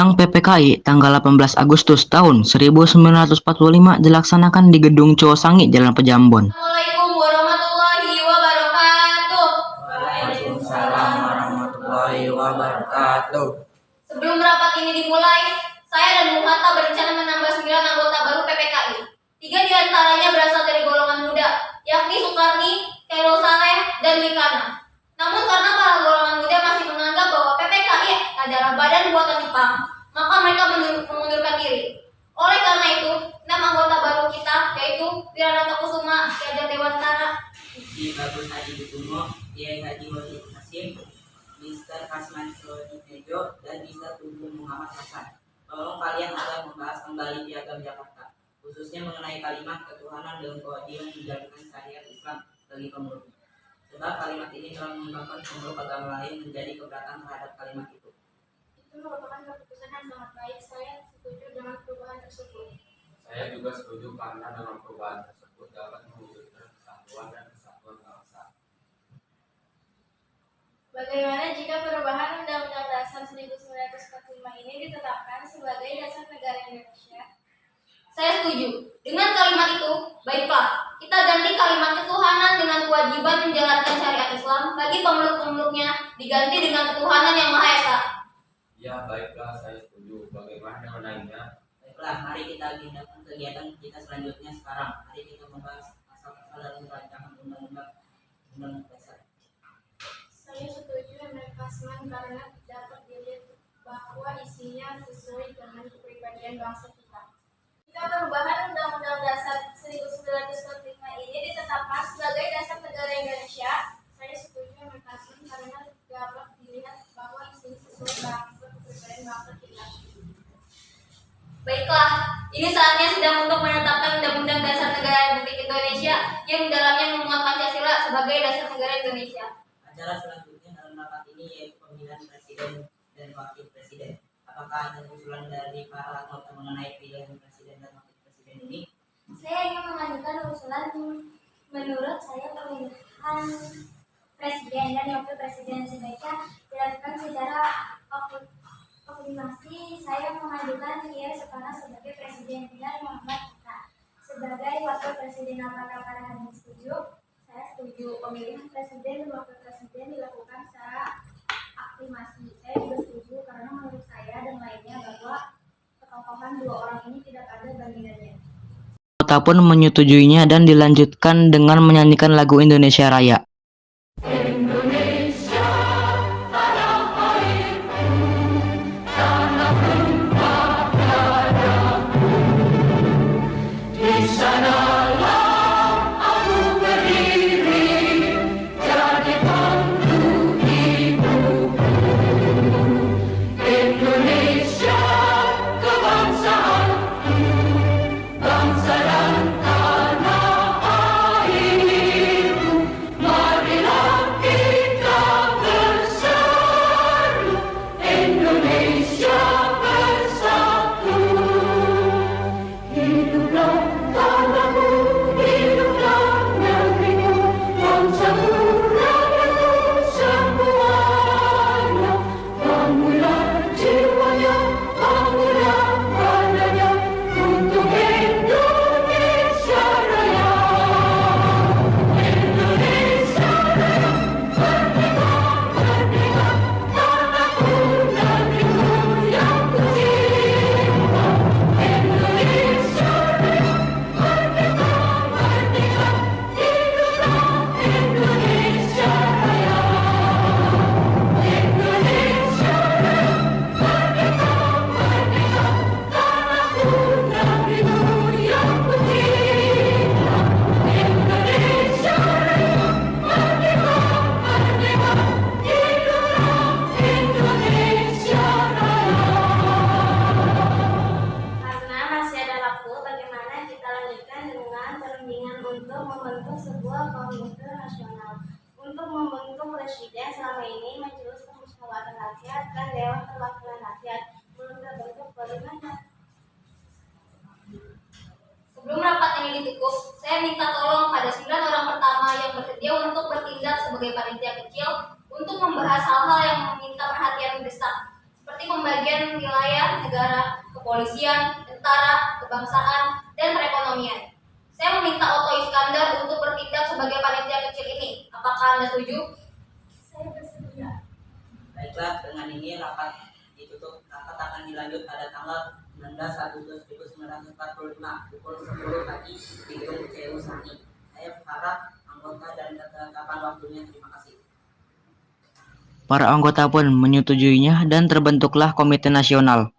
tentang PPKI tanggal 18 Agustus tahun 1945 dilaksanakan di Gedung Cowosangi, Jalan Pejambon. Assalamualaikum warahmatullahi wabarakatuh. Waalaikumsalam warahmatullahi wabarakatuh. Sebelum rapat ini dimulai, saya dan Bung Hatta berencana menambah 9 anggota baru PPKI. 3 diantaranya berasal dari golongan muda, yakni Soekarni, Khairul Saleh, dan Wikana. Namun karena para golongan muda masih menganggap bahwa PPKI adalah badan buatan Jepang, maka mereka mengundurkan diri. Oleh karena itu, 6 anggota baru kita, yaitu Wiranata Kusuma, Ki Ageng Dewantara, Ki Bagus Hadi Kusumo, Kiai Haji Wahid Hasyim, Mr. Kasman Tejo, dan Mr. Tunggu Muhammad Hasan. Tolong kalian agar membahas kembali Piagam Jakarta, khususnya mengenai kalimat ketuhanan dan kewajiban menjalankan syariat Islam bagi pemeluk. Sebab kalimat ini telah menyebabkan pemeluk agama lain menjadi keberatan terhadap kalimat itu. itu merupakan keputusan yang sangat baik. Saya setuju dengan perubahan tersebut. Saya juga setuju karena dengan perubahan tersebut dapat mewujudkan kesatuan dan kesatuan bangsa. Bagaimana jika perubahan Undang-Undang Dasar 1945 ini ditetapkan sebagai dasar negara Indonesia? Saya setuju. Dengan kalimat itu, baiklah, kita ganti kalimat ketuhanan dengan kewajiban menjalankan syariat Islam bagi pemeluk-pemeluknya diganti dengan ketuhanan yang Maha Esa. Ya, baiklah, saya setuju. Bagaimana dengan lainnya? Baiklah, mari kita agendakan kegiatan kita selanjutnya sekarang. Mari kita membahas pasal-pasal dalam rancangan undang-undang dasar. Saya setuju dengan Kasman karena dapat dilihat bahwa isinya sesuai dengan kepribadian bangsa kita. Jika perubahan Undang-Undang Dasar 1945 ini ditetapkan sebagai dasar negara Indonesia, saya setuju dengan Kasman karena dapat dilihat bahwa isinya sesuai kepribadian bangsa kita. Baiklah, ini saatnya sidang untuk menetapkan Undang-Undang Dasar Negara Republik Indonesia yang di dalamnya memuat Pancasila sebagai dasar negara Indonesia. Acara selanjutnya dalam rapat ini yaitu pemilihan presiden dan wakil presiden. Apakah ada usulan dari para anggota mengenai pilihan presiden dan wakil presiden ini? Saya ingin mengajukan usulan. Menurut saya pemilihan presiden dan wakil presiden sebaiknya dilakukan secara aklamasi. Saya mengajukan Kiai Soekarno sebagai presiden dan Muhammad Hatta sebagai wakil presiden. Apakah para hadirin setuju? Saya setuju. Pemilihan presiden dan wakil presiden dilakukan secara aklamasi. Saya juga setuju karena menurut saya dan lainnya bahwa ketokohan dua orang ini tidak ada bandingannya. Anggota pun menyetujuinya dan dilanjutkan dengan menyanyikan lagu Indonesia Raya. Presiden selama ini Majelis Permusyawaratan Rakyat dan Dewan Perwakilan Rakyat belum terbentuk. Bagaimana? Sebelum rapat ini ditutup, saya minta tolong pada 9 orang pertama yang bersedia untuk bertindak sebagai panitia kecil untuk membahas hal-hal yang meminta perhatian mendesak, seperti seperti pembagian wilayah negara, kepolisian, tentara, kebangsaan, dan perekonomian. Saya meminta Otto Iskandar untuk bertindak sebagai panitia kecil ini. Apakah Anda setuju? Saya bersedia. Baiklah, dengan ini rapat ditutup. Rapat akan dilanjut pada tanggal 19 Agustus 1945 pukul 10 pagi di gedung CU Sangi. Saya berharap anggota dan ketetapan waktunya. Terima kasih. Para anggota pun menyetujuinya dan terbentuklah Komite Nasional.